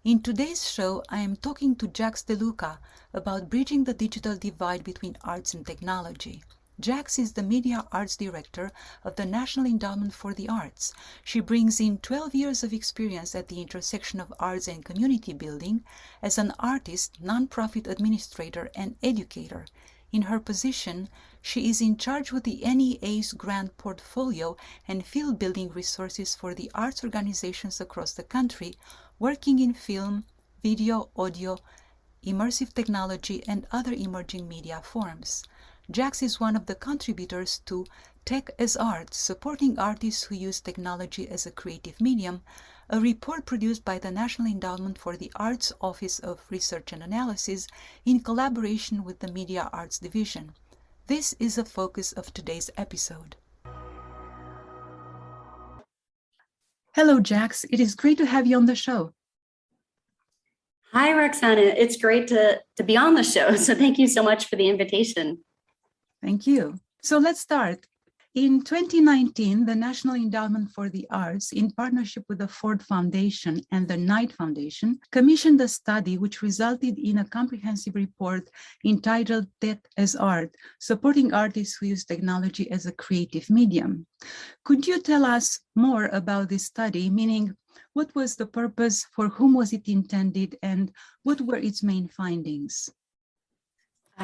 In today's show, I am talking to Jax Deluca about bridging the digital divide between arts and technology. Jax is the Media Arts Director of the National Endowment for the Arts. She brings in 12 years of experience at the intersection of arts and community building as an artist, nonprofit administrator, and educator. In her position, she is in charge with the NEA's grant portfolio and field building resources for the arts organizations across the country, working in film, video, audio, immersive technology, and other emerging media forms. Jax is one of the contributors to Tech as Art, supporting artists who use technology as a creative medium, a report produced by the National Endowment for the Arts Office of Research and Analysis in collaboration with the Media Arts Division. This is the focus of today's episode. Hello, Jax. It is great to have you on the show. Hi, Roxana. It's great to be on the show. So thank you so much for the invitation. Thank you. So let's start. In 2019, the National Endowment for the Arts, in partnership with the Ford Foundation and the Knight Foundation, commissioned a study which resulted in a comprehensive report entitled Tech as Art, supporting artists who use technology as a creative medium. Could you tell us more about this study, meaning what was the purpose, for whom was it intended, and what were its main findings?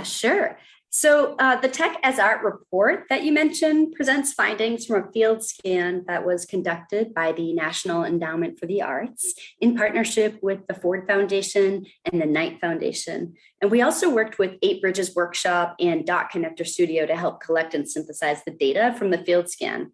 Sure. So the Tech as Art report that you mentioned presents findings from a field scan that was conducted by the National Endowment for the Arts in partnership with the Ford Foundation and the Knight Foundation. And we also worked with 8 Bridges Workshop and Dot Connector Studio to help collect and synthesize the data from the field scan.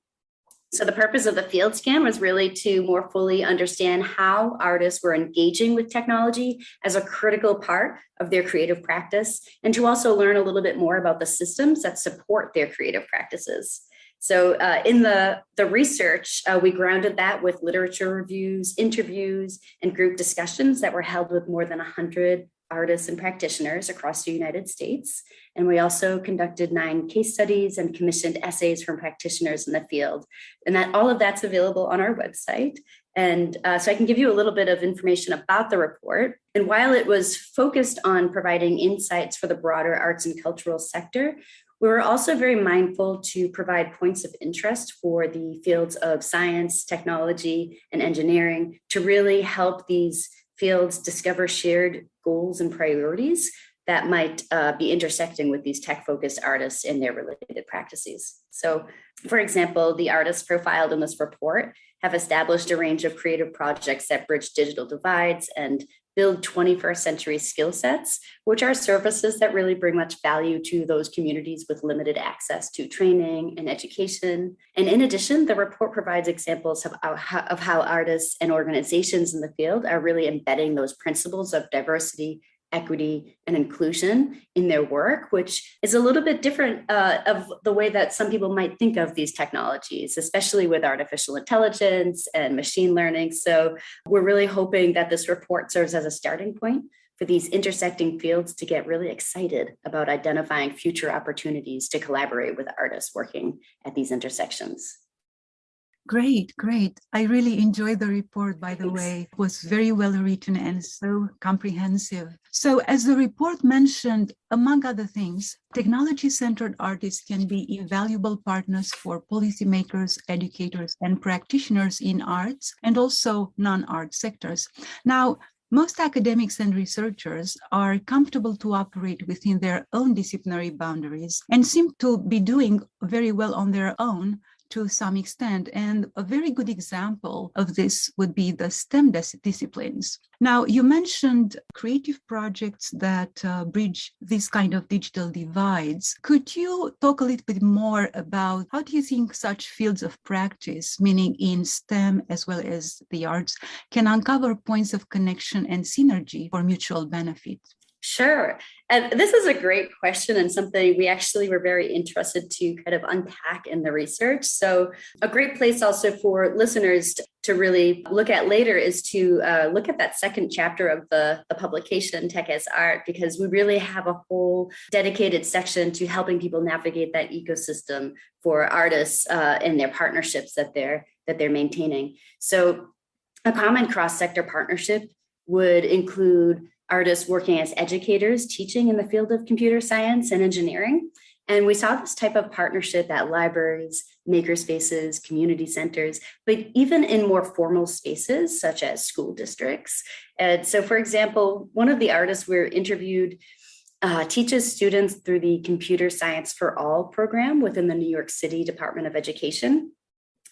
So the purpose of the field scan was really to more fully understand how artists were engaging with technology as a critical part of their creative practice, and to also learn a little bit more about the systems that support their creative practices. So in the research, we grounded that with literature reviews, interviews, and group discussions that were held with more than 100 artists and practitioners across the United States. And we also conducted 9 case studies and commissioned essays from practitioners in the field. And that all of that's available on our website. And so I can give you a little bit of information about the report. And while it was focused on providing insights for the broader arts and cultural sector, we were also very mindful to provide points of interest for the fields of science, technology, and engineering to really help these fields discover shared goals and priorities that might be intersecting with these tech-focused artists in their related practices. So, for example, the artists profiled in this report have established a range of creative projects that bridge digital divides and build 21st century skill sets, which are services that really bring much value to those communities with limited access to training and education. And in addition, the report provides examples of how artists and organizations in the field are really embedding those principles of diversity, equity, and inclusion in their work, which is a little bit different of the way that some people might think of these technologies, especially with artificial intelligence and machine learning. So we're really hoping that this report serves as a starting point for these intersecting fields to get really excited about identifying future opportunities to collaborate with artists working at these intersections. Great. I really enjoyed the report, by the way. It was very well written and so comprehensive. So as the report mentioned, among other things, technology-centered artists can be invaluable partners for policymakers, educators, and practitioners in arts and also non-art sectors. Now, most academics and researchers are comfortable to operate within their own disciplinary boundaries and seem to be doing very well on their own to some extent. And a very good example of this would be the STEM disciplines. Now, you mentioned creative projects that bridge this kind of digital divides. Could you talk a little bit more about how do you think such fields of practice, meaning in STEM as well as the arts, can uncover points of connection and synergy for mutual benefit? Sure. And this is a great question and something we actually were very interested to kind of unpack in the research. So a great place also for listeners to really look at later is to look at that second chapter of the publication, Tech as Art, because we really have a whole dedicated section to helping people navigate that ecosystem for artists and their partnerships that they're maintaining. So a common cross-sector partnership would include artists working as educators, teaching in the field of computer science and engineering. And we saw this type of partnership at libraries, makerspaces, community centers, but even in more formal spaces such as school districts. And so, for example, one of the artists we interviewed teaches students through the Computer Science for All program within the New York City Department of Education.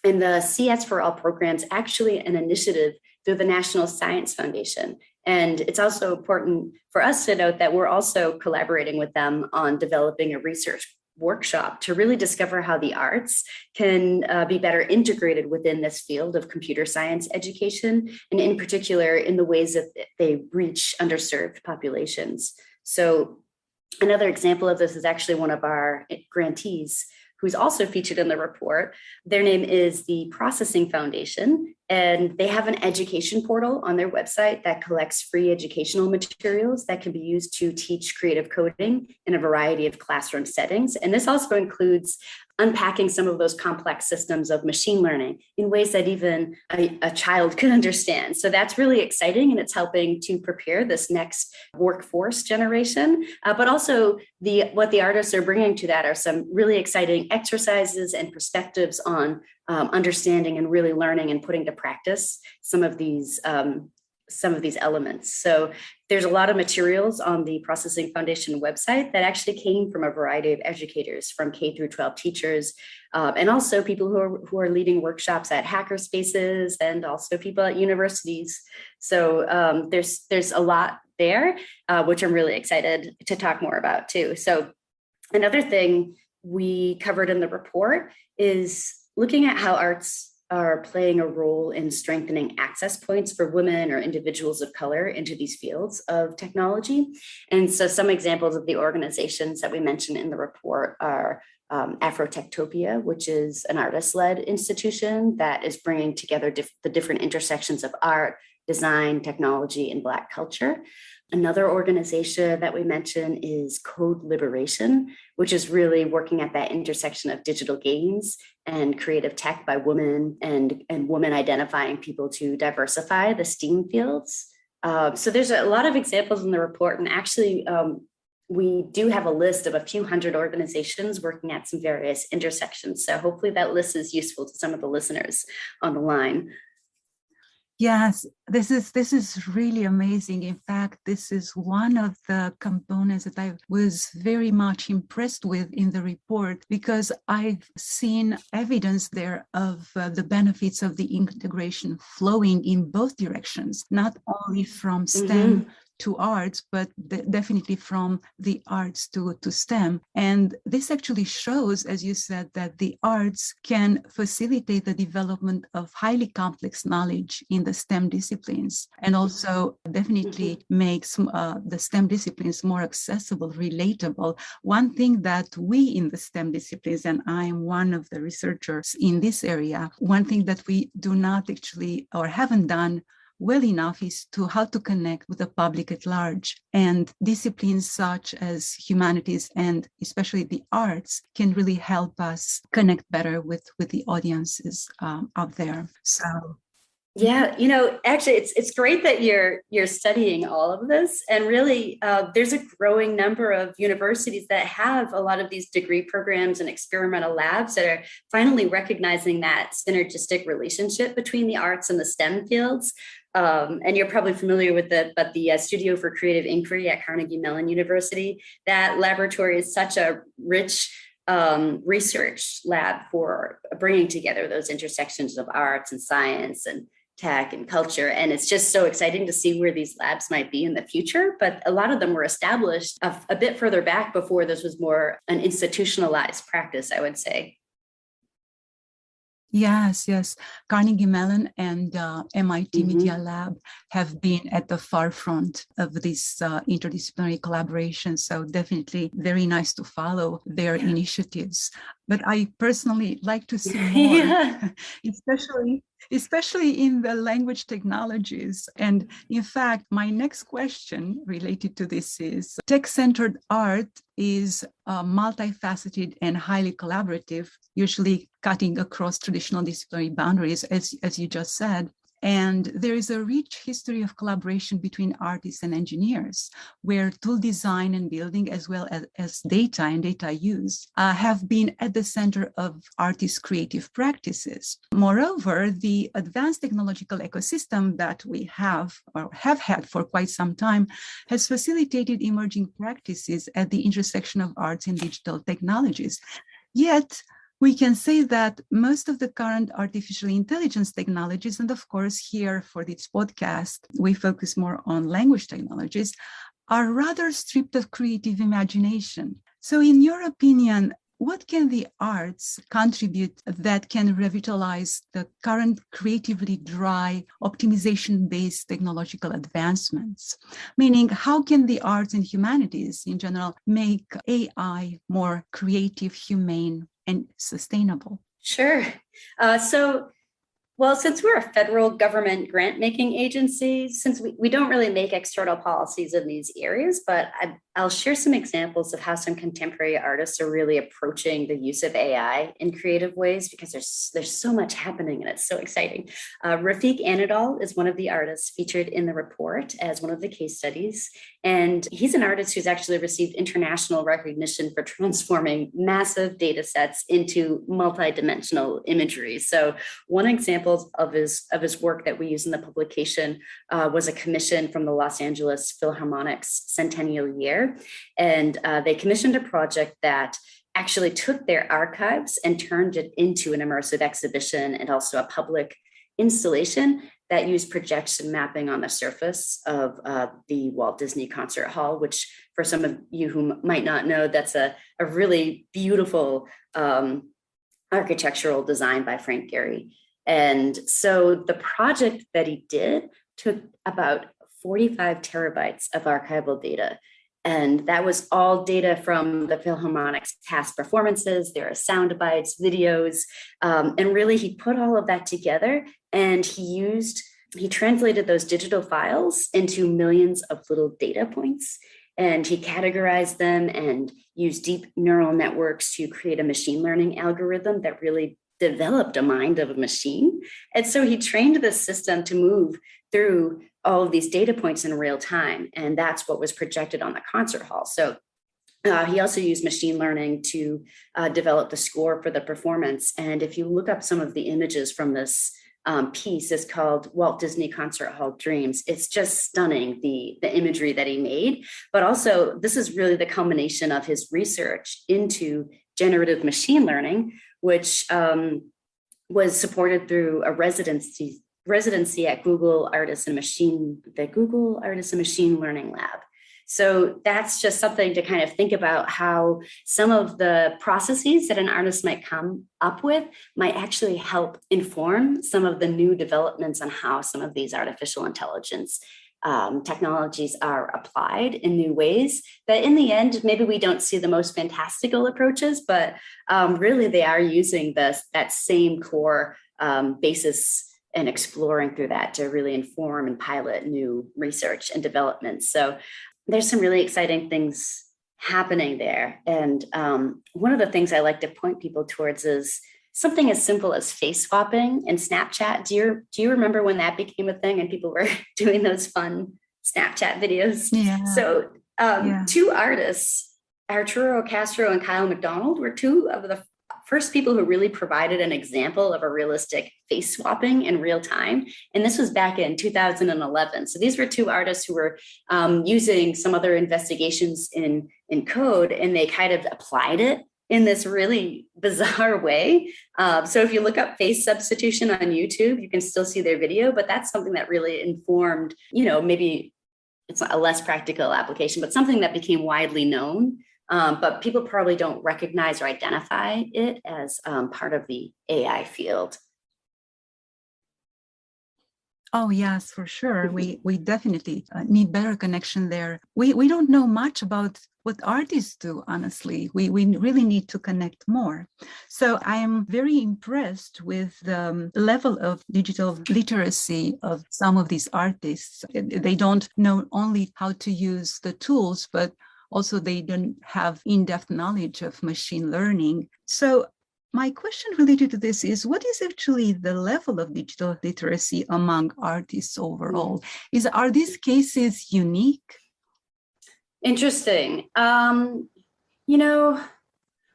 And the CS for All program is actually an initiative through the National Science Foundation. And it's also important for us to note that we're also collaborating with them on developing a research workshop to really discover how the arts can be better integrated within this field of computer science education, and in particular in the ways that they reach underserved populations. So another example of this is actually one of our grantees who's also featured in the report. Their name is the Processing Foundation, and they have an education portal on their website that collects free educational materials that can be used to teach creative coding in a variety of classroom settings. And this also includes unpacking some of those complex systems of machine learning in ways that even a child could understand. So that's really exciting, and it's helping to prepare this next workforce generation. But also what the artists are bringing to that are some really exciting exercises and perspectives on understanding and really learning and putting to practice some of these elements. So there's a lot of materials on the Processing Foundation website that actually came from a variety of educators, from K through 12 teachers, and also people who are leading workshops at hacker spaces, and also people at universities. So there's a lot there, which I'm really excited to talk more about too. So another thing we covered in the report is looking at how arts are playing a role in strengthening access points for women or individuals of color into these fields of technology. And so some examples of the organizations that we mentioned in the report are Afrotectopia, which is an artist-led institution that is bringing together the different intersections of art, design, technology, and Black culture. Another organization that we mentioned is Code Liberation, which is really working at that intersection of digital games and creative tech by women, and women identifying people to diversify the STEAM fields. So there's a lot of examples in the report, and actually we do have a list of a few hundred organizations working at some various intersections. So hopefully that list is useful to some of the listeners on the line. Yes, this is really amazing. In fact, this is one of the components that I was very much impressed with in the report, because I've seen evidence there of the benefits of the integration flowing in both directions, not only from STEM to arts, but definitely from the arts to STEM. And this actually shows, as you said, that the arts can facilitate the development of highly complex knowledge in the STEM disciplines, and also definitely makes the STEM disciplines more accessible, relatable. One thing that we in the STEM disciplines, and I'm one of the researchers in this area, one thing that we do not actually or haven't done well enough is how to connect with the public at large. And disciplines such as humanities and especially the arts can really help us connect better with the audiences out there. So yeah, actually, it's great that you're studying all of this, and really, there's a growing number of universities that have a lot of these degree programs and experimental labs that are finally recognizing that synergistic relationship between the arts and the STEM fields. And you're probably familiar with the Studio for Creative Inquiry at Carnegie Mellon University. That laboratory is such a rich research lab for bringing together those intersections of arts and science and tech and culture. And it's just so exciting to see where these labs might be in the future. But a lot of them were established a bit further back before this was more an institutionalized practice, I would say. Yes. Carnegie Mellon and MIT Media Lab have been at the forefront of this interdisciplinary collaboration. So definitely very nice to follow their initiatives. But I personally like to see more, especially in the language technologies. And in fact, my next question related to this is, tech-centered art is multifaceted and highly collaborative, usually cutting across traditional disciplinary boundaries, as you just said. And there is a rich history of collaboration between artists and engineers, where tool design and building, as well as data and data use, have been at the center of artists' creative practices. Moreover, the advanced technological ecosystem that we have or have had for quite some time has facilitated emerging practices at the intersection of arts and digital technologies. Yet, we can say that most of the current artificial intelligence technologies, and of course here for this podcast, we focus more on language technologies, are rather stripped of creative imagination. So in your opinion, what can the arts contribute that can revitalize the current creatively dry, optimization-based technological advancements? Meaning, how can the arts and humanities in general make AI more creative, humane, and sustainable? Sure. Well, since we're a federal government grant-making agency, since we don't really make external policies in these areas, but I'll share some examples of how some contemporary artists are really approaching the use of AI in creative ways, because there's so much happening and it's so exciting. Rafiq Anadol is one of the artists featured in the report as one of the case studies. And he's an artist who's actually received international recognition for transforming massive data sets into multidimensional imagery. So one example of his work that we use in the publication was a commission from the Los Angeles Philharmonic's centennial year. And they commissioned a project that actually took their archives and turned it into an immersive exhibition and also a public installation that used projection mapping on the surface of the Walt Disney Concert Hall, which for some of you who might not know, that's a really beautiful architectural design by Frank Gehry. And so the project that he did took about 45 terabytes of archival data. And that was all data from the Philharmonic's past performances. There are sound bites, videos, and really he put all of that together, and he translated those digital files into millions of little data points, and he categorized them and used deep neural networks to create a machine learning algorithm that really developed a mind of a machine. And so he trained the system to move through all of these data points in real time. And that's what was projected on the concert hall. So he also used machine learning to develop the score for the performance. And if you look up some of the images from this piece, is called Walt Disney Concert Hall Dreams. It's just stunning, the imagery that he made. But also, this is really the culmination of his research into generative machine learning, which was supported through a residency at Google Artists and Machine Learning Lab. So that's just something to kind of think about, how some of the processes that an artist might come up with might actually help inform some of the new developments on how some of these artificial intelligence technologies are applied in new ways that in the end, maybe we don't see the most fantastical approaches, but really they are using that same core basis and exploring through that to really inform and pilot new research and development. So there's some really exciting things happening there. And one of the things I like to point people towards is something as simple as face swapping in Snapchat. Do you remember when that became a thing and people were doing those fun Snapchat videos? Yeah. So two artists, Arturo Castro and Kyle McDonald, were two of the first people who really provided an example of a realistic face swapping in real time. And this was back in 2011. So these were two artists who were using some other investigations in code, and they kind of applied it in this really bizarre way. So if you look up face substitution on YouTube, you can still see their video, but that's something that really informed, maybe it's a less practical application, but something that became widely known. But people probably don't recognize or identify it as part of the AI field. Oh, yes, for sure. We definitely need better connection there. We don't know much about what artists do, honestly. We really need to connect more. So I am very impressed with the level of digital literacy of some of these artists. They don't know only how to use the tools, but also they don't have in-depth knowledge of machine learning. So my question related to this is, what is actually the level of digital literacy among artists overall? Are these cases unique? Interesting.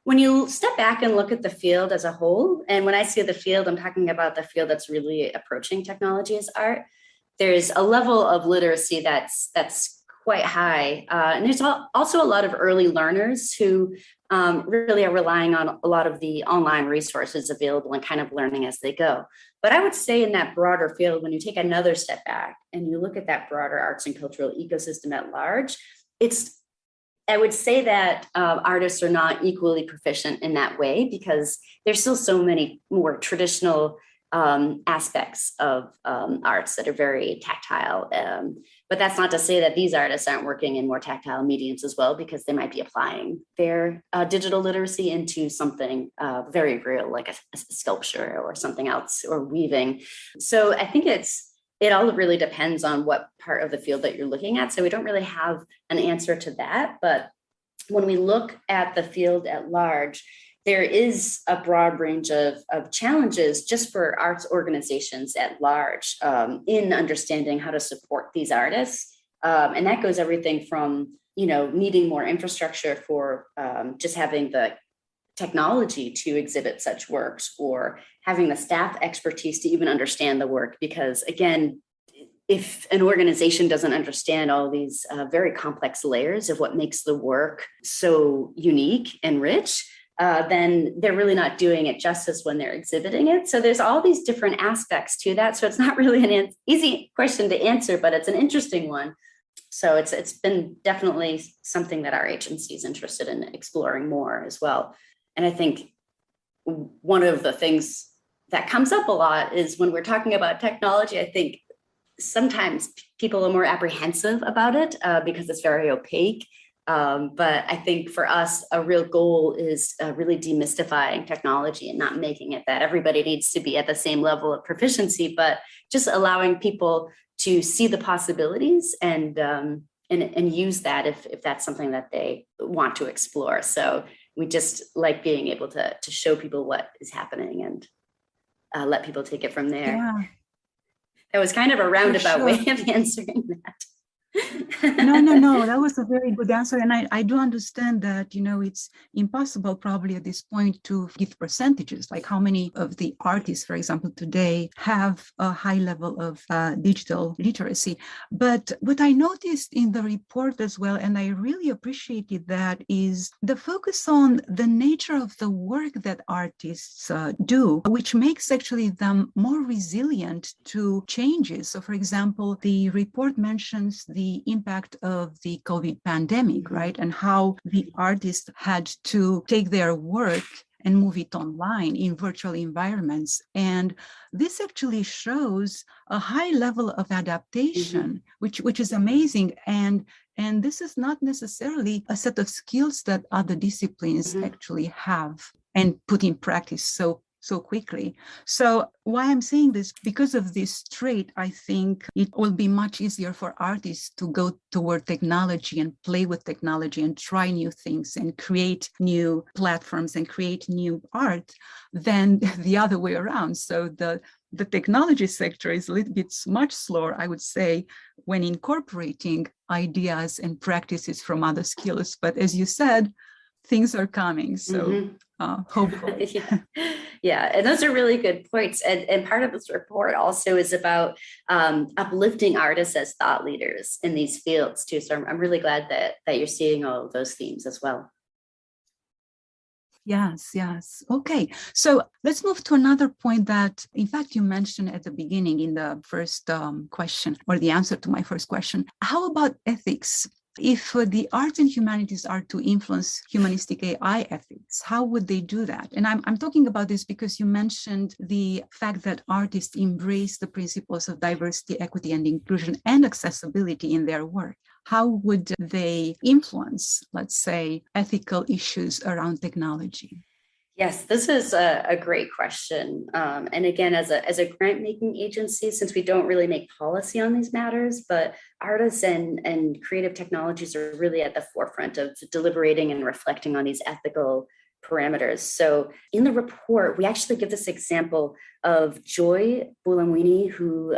When you step back and look at the field as a whole, and when I say the field, I'm talking about the field that's really approaching technology as art. There's a level of literacy that's quite high, and there's also a lot of early learners who really are relying on a lot of the online resources available and kind of learning as they go. But I would say in that broader field, when you take another step back and you look at that broader arts and cultural ecosystem at large, I would say that artists are not equally proficient in that way because there's still so many more traditional aspects of arts that are very tactile. But that's not to say that these artists aren't working in more tactile mediums as well, because they might be applying their digital literacy into something very real, like a sculpture or something else, or weaving. So I think it all really depends on what part of the field that you're looking at. So we don't really have an answer to that. But when we look at the field at large, there is a broad range of challenges just for arts organizations at large in understanding how to support these artists. And that goes everything from, needing more infrastructure for just having the technology to exhibit such works, or having the staff expertise to even understand the work. Because again, if an organization doesn't understand all these very complex layers of what makes the work so unique and rich, then they're really not doing it justice when they're exhibiting it. So there's all these different aspects to that. So it's not really an easy question to answer, but it's an interesting one. So it's been definitely something that our agency is interested in exploring more as well. And I think one of the things that comes up a lot is when we're talking about technology, I think sometimes people are more apprehensive about it because it's very opaque. But I think for us, a real goal is really demystifying technology and not making it that everybody needs to be at the same level of proficiency, but just allowing people to see the possibilities and use that if that's something that they want to explore. So we just like being able to show people what is happening and let people take it from there. Yeah. That was kind of a roundabout way of answering that. No, that was a very good answer. And I do understand that, it's impossible probably at this point to give percentages, like how many of the artists, for example, today have a high level of digital literacy. But what I noticed in the report as well, and I really appreciated that, is the focus on the nature of the work that artists do, which makes actually them more resilient to changes. So, for example, the report mentions the impact of the COVID pandemic, right? And how the artists had to take their work and move it online in virtual environments. And this actually shows a high level of adaptation, which is amazing. And this is not necessarily a set of skills that other disciplines actually have and put in practice so quickly. So why I'm saying this, because of this trait, I think it will be much easier for artists to go toward technology and play with technology and try new things and create new platforms and create new art than the other way around. So the technology sector is a little bit much slower, I would say, when incorporating ideas and practices from other skills. But as you said, things are coming. So hopefully. Yeah, and those are really good points. And part of this report also is about uplifting artists as thought leaders in these fields too. So I'm really glad that you're seeing all of those themes as well. Yes. Okay, so let's move to another point that, in fact, you mentioned at the beginning in the first question, or the answer to my first question. How about ethics? If the arts and humanities are to influence humanistic AI ethics, how would they do that? And I'm talking about this because you mentioned the fact that artists embrace the principles of diversity, equity, and inclusion and accessibility in their work. How would they influence, let's say, ethical issues around technology? Yes, this is a great question. And again, as a grant-making agency, since we don't really make policy on these matters, but artists and creative technologies are really at the forefront of deliberating and reflecting on these ethical parameters. So in the report, we actually give this example of Joy Bulamwini, who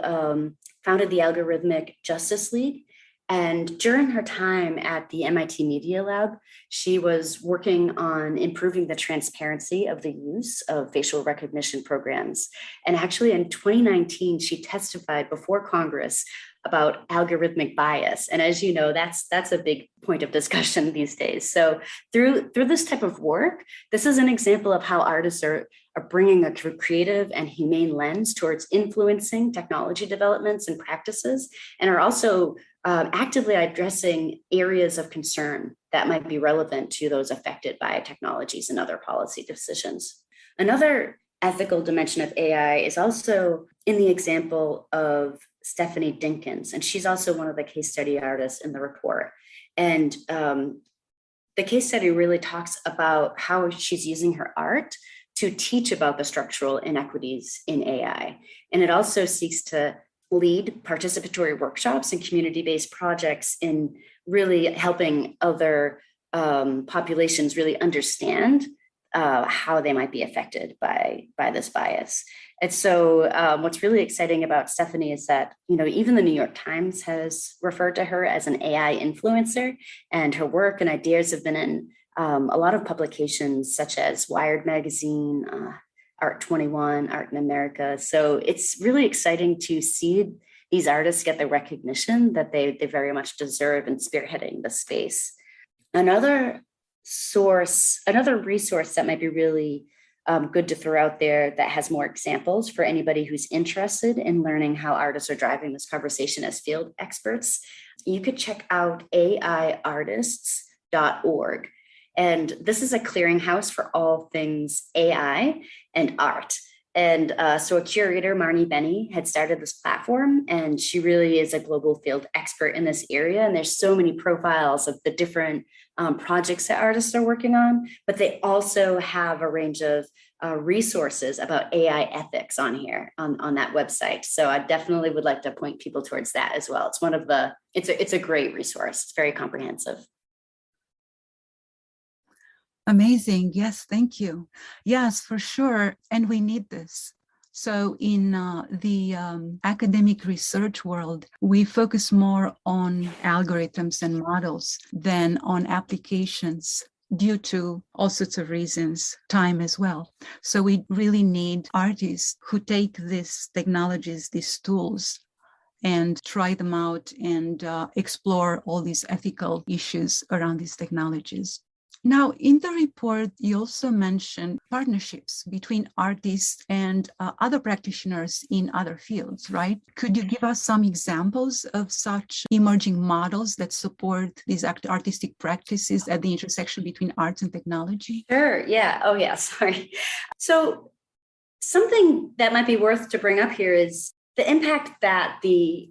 founded the Algorithmic Justice League. And during her time at the MIT Media Lab, she was working on improving the transparency of the use of facial recognition programs. And actually in 2019, she testified before Congress about algorithmic bias. And as you know, that's a big point of discussion these days. So through this type of work, this is an example of how artists are bringing a creative and humane lens towards influencing technology developments and practices, and are also actively addressing areas of concern that might be relevant to those affected by technologies and other policy decisions. Another ethical dimension of AI is also in the example of Stephanie Dinkins, and she's also one of the case study artists in the report. And the case study really talks about how she's using her art to teach about the structural inequities in AI. And it also seeks to lead participatory workshops and community-based projects in really helping other populations really understand how they might be affected by this bias. And so what's really exciting about Stephanie is that, even the New York Times has referred to her as an AI influencer, and her work and ideas have been in a lot of publications such as Wired Magazine, Art 21, Art in America. So it's really exciting to see these artists get the recognition that they very much deserve in spearheading the space. Another resource that might be really good to throw out there that has more examples for anybody who's interested in learning how artists are driving this conversation as field experts, you could check out aiartists.org. And this is a clearinghouse for all things AI and art. And so a curator, Marnie Benny, had started this platform, and she really is a global field expert in this area. And there's so many profiles of the different projects that artists are working on, but they also have a range of resources about AI ethics on here on that website. So I definitely would like to point people towards that as well. It's a great resource. It's very comprehensive. Amazing. Yes, thank you. Yes, for sure. And we need this. So in the academic research world, we focus more on algorithms and models than on applications due to all sorts of reasons, time as well. So we really need artists who take these technologies, these tools, and try them out and explore all these ethical issues around these technologies. Now, in the report, you also mentioned partnerships between artists and other practitioners in other fields, right? Could you give us some examples of such emerging models that support these artistic practices at the intersection between arts and technology? Sure, yeah. Oh, yeah, sorry. So something that might be worth to bring up here is the impact that the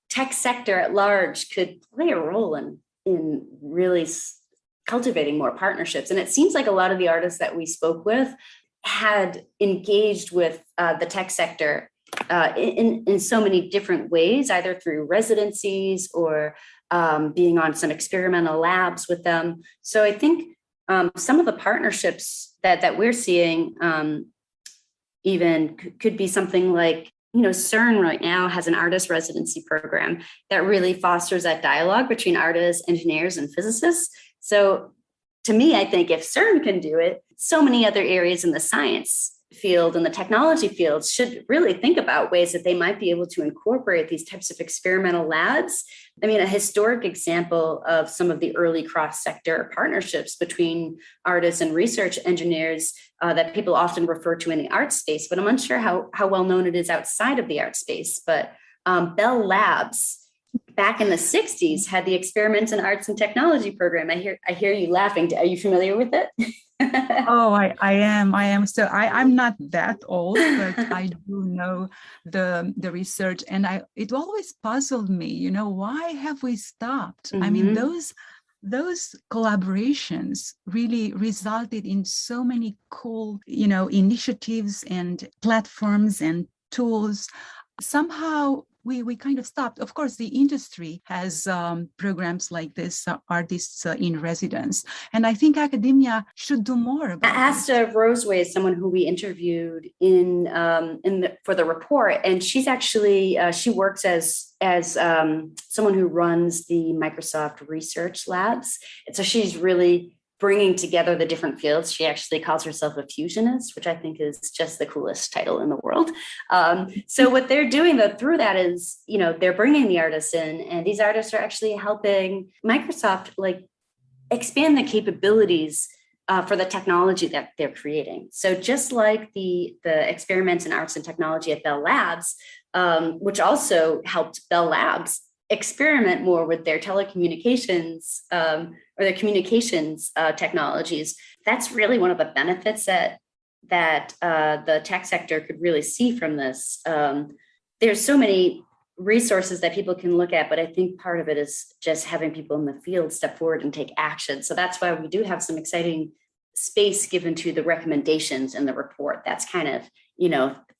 tech sector at large could play a role in really cultivating more partnerships. And it seems like a lot of the artists that we spoke with had engaged with the tech sector in so many different ways, either through residencies or being on some experimental labs with them. So I think some of the partnerships that we're seeing even could be something like, CERN right now has an artist residency program that really fosters that dialogue between artists, engineers, and physicists. So to me, I think if CERN can do it, so many other areas in the science field and the technology fields should really think about ways that they might be able to incorporate these types of experimental labs. I mean, a historic example of some of the early cross-sector partnerships between artists and research engineers that people often refer to in the art space, but I'm unsure how well known it is outside of the art space. But Bell Labs, back in the 60s, had the Experiments in Arts and Technology program. I hear you laughing. Are you familiar with it? Oh, I am. So I'm not that old, but I do know the research, and it always puzzled me, why have we stopped? Mm-hmm. I mean, those collaborations really resulted in so many cool, initiatives and platforms and tools. Somehow we kind of stopped. Of course, the industry has programs like this, artists in residence. And I think academia should do more about Asta Roseway is someone who we interviewed for the report, and she's actually she works as someone who runs the Microsoft Research Labs, and so she's really bringing together the different fields. She actually calls herself a fusionist, which I think is just the coolest title in the world. So what they're doing though through that is, they're bringing the artists in, and these artists are actually helping Microsoft expand the capabilities for the technology that they're creating. So just like the experiments in arts and technology at Bell Labs, which also helped Bell Labs experiment more with their telecommunications or their communications technologies. That's really one of the benefits that the tech sector could really see from this. There's so many resources that people can look at, but I think part of it is just having people in the field step forward and take action. So that's why we do have some exciting space given to the recommendations in the report. That's kind of,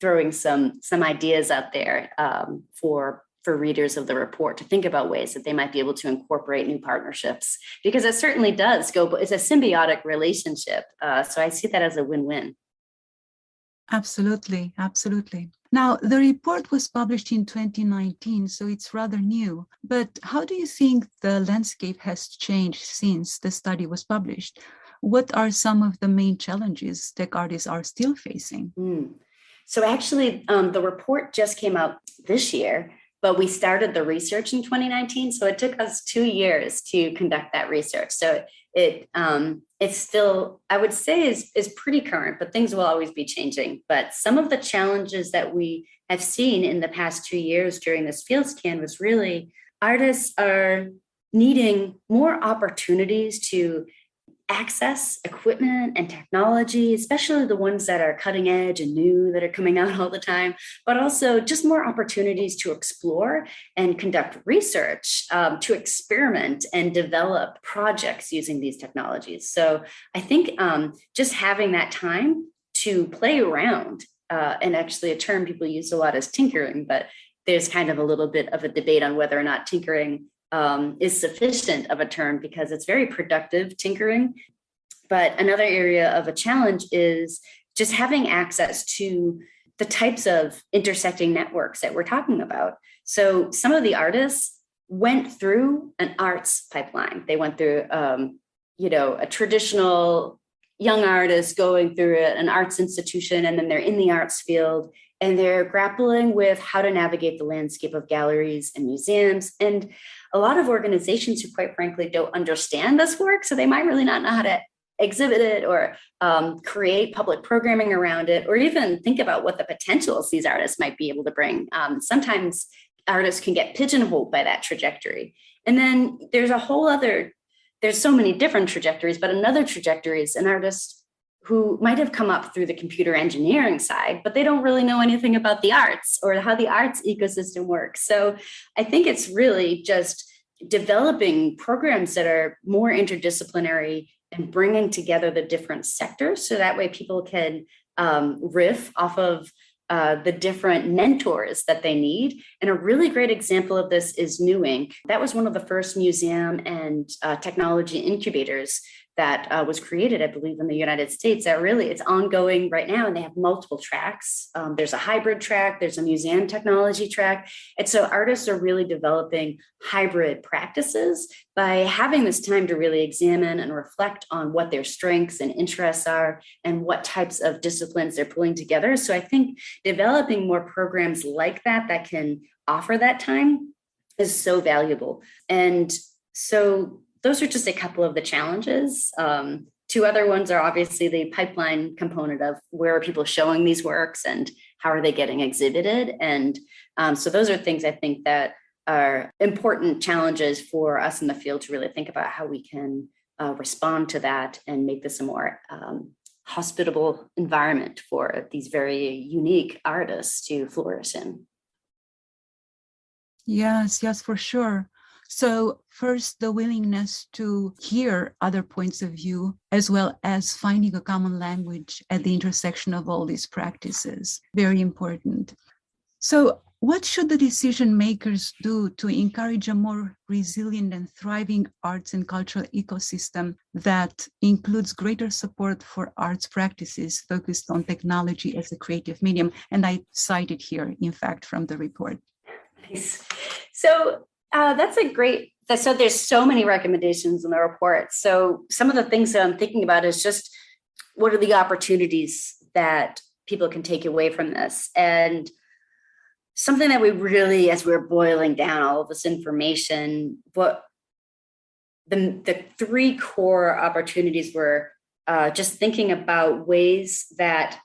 throwing some ideas out there for readers of the report to think about ways that they might be able to incorporate new partnerships, because it certainly does it's a symbiotic relationship. So I see that as a win-win. Absolutely. Now, the report was published in 2019, so it's rather new. But how do you think the landscape has changed since the study was published? What are some of the main challenges tech artists are still facing? So actually, the report just came out this year, but we started the research in 2019. So it took us 2 years to conduct that research. So it's still, I would say, is pretty current, but things will always be changing. But some of the challenges that we have seen in the past 2 years during this field scan was really artists are needing more opportunities to access equipment and technology, especially the ones that are cutting edge and new that are coming out all the time, but also just more opportunities to explore and conduct research, to experiment and develop projects using these technologies. So I think just having that time to play around, and actually a term people use a lot is tinkering, but there's kind of a little bit of a debate on whether or not tinkering is sufficient of a term, because it's very productive tinkering. But another area of a challenge is just having access to the types of intersecting networks that we're talking about. So some of the artists went through an arts pipeline. They went through, a traditional young artist going through an arts institution, and then they're in the arts field, and they're grappling with how to navigate the landscape of galleries and museums. And a lot of organizations who, quite frankly, don't understand this work, so they might really not know how to exhibit it or create public programming around it, or even think about what the potentials these artists might be able to bring. Sometimes artists can get pigeonholed by that trajectory. And then there's so many different trajectories, but another trajectory is an artist who might have come up through the computer engineering side, but they don't really know anything about the arts or how the arts ecosystem works. So I think it's really just developing programs that are more interdisciplinary and bringing together the different sectors, so that way people can riff off of the different mentors that they need. And a really great example of this is New Ink. That was one of the first museum and technology incubators that was created, I believe, in the United States. That really, it's ongoing right now, and they have multiple tracks. There's a hybrid track, there's a museum technology track. And so artists are really developing hybrid practices by having this time to really examine and reflect on what their strengths and interests are and what types of disciplines they're pulling together. So I think developing more programs like that can offer that time is so valuable. And so those are just a couple of the challenges. Two other ones are obviously the pipeline component of where are people showing these works and how are they getting exhibited. And so those are things I think that are important challenges for us in the field to really think about how we can respond to that and make this a more hospitable environment for these very unique artists to flourish in. Yes, for sure. So first, the willingness to hear other points of view, as well as finding a common language at the intersection of all these practices, very important. So What should the decision makers do to encourage a more resilient and thriving arts and cultural ecosystem that includes greater support for arts practices focused on technology as a creative medium? And I cited here, in fact, from the report. Nice. So that's a great, so there's so many recommendations in the report. So some of the things that I'm thinking about is just what are the opportunities that people can take away from this? And something that we really, as we're boiling down all of this information, what the three core opportunities were just thinking about ways that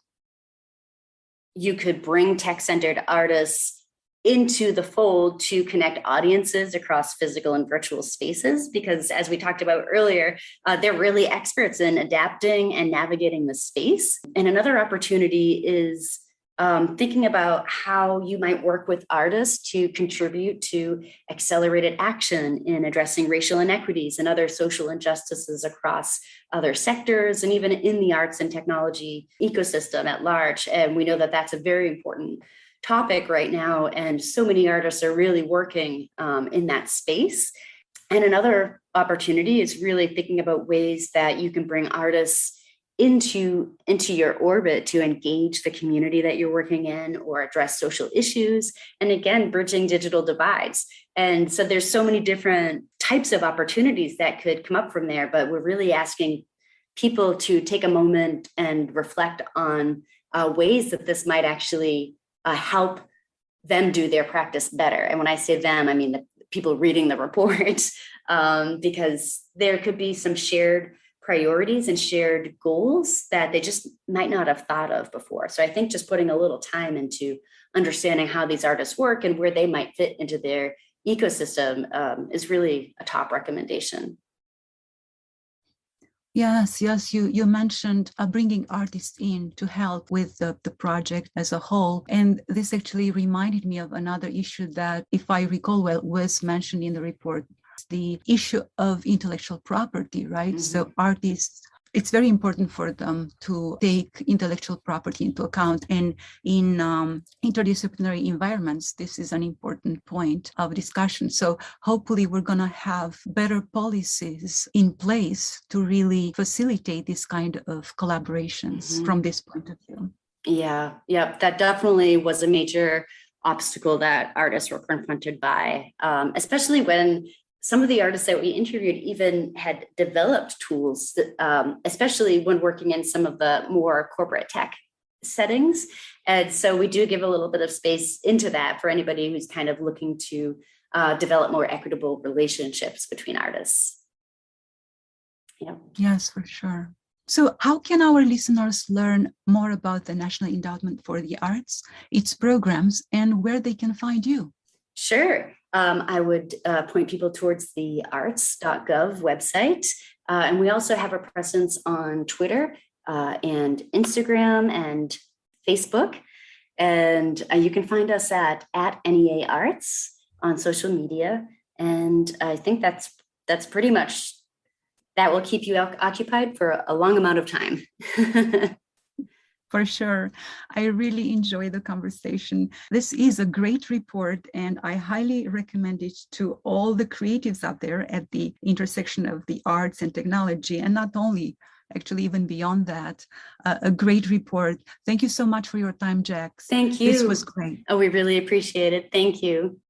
you could bring tech-centered artists into the fold to connect audiences across physical and virtual spaces, because as we talked about earlier, they're really experts in adapting and navigating the space. And another opportunity is thinking about how you might work with artists to contribute to accelerated action in addressing racial inequities and other social injustices across other sectors and even in the arts and technology ecosystem at large. And we know that that's a very important topic right now, and so many artists are really working in that space. And another opportunity is really thinking about ways that you can bring artists into your orbit to engage the community that you're working in or address social issues, and again, bridging digital divides. And so there's so many different types of opportunities that could come up from there, but we're really asking people to take a moment and reflect on ways that this might actually help them do their practice better. And when I say them, I mean the people reading the report, because there could be some shared priorities and shared goals that they just might not have thought of before. So I think just putting a little time into understanding how these artists work and where they might fit into their ecosystem is really a top recommendation. Yes, you mentioned bringing artists in to help with the project as a whole. And this actually reminded me of another issue that, if I recall well, was mentioned in the report, the issue of intellectual property, right? Mm-hmm. So artists, it's very important for them to take intellectual property into account. And in interdisciplinary environments, this is an important point of discussion. So hopefully we're going to have better policies in place to really facilitate this kind of collaborations from this point of view. Yeah, that definitely was a major obstacle that artists were confronted by, especially when some of the artists that we interviewed even had developed tools, especially when working in some of the more corporate tech settings. And so we do give a little bit of space into that for anybody who's kind of looking to develop more equitable relationships between artists. Yeah. Yes, for sure. So how can our listeners learn more about the National Endowment for the Arts, its programs, and where they can find you? Sure. I would point people towards the arts.gov website. And we also have a presence on Twitter and Instagram and Facebook. And you can find us at NEA Arts on social media. And I think that's pretty much, that will keep you occupied for a long amount of time. For sure. I really enjoy the conversation. This is a great report, and I highly recommend it to all the creatives out there at the intersection of the arts and technology, and not only, actually even beyond that. A great report. Thank you so much for your time, Jax. Thank you. This was great. Oh, we really appreciate it. Thank you.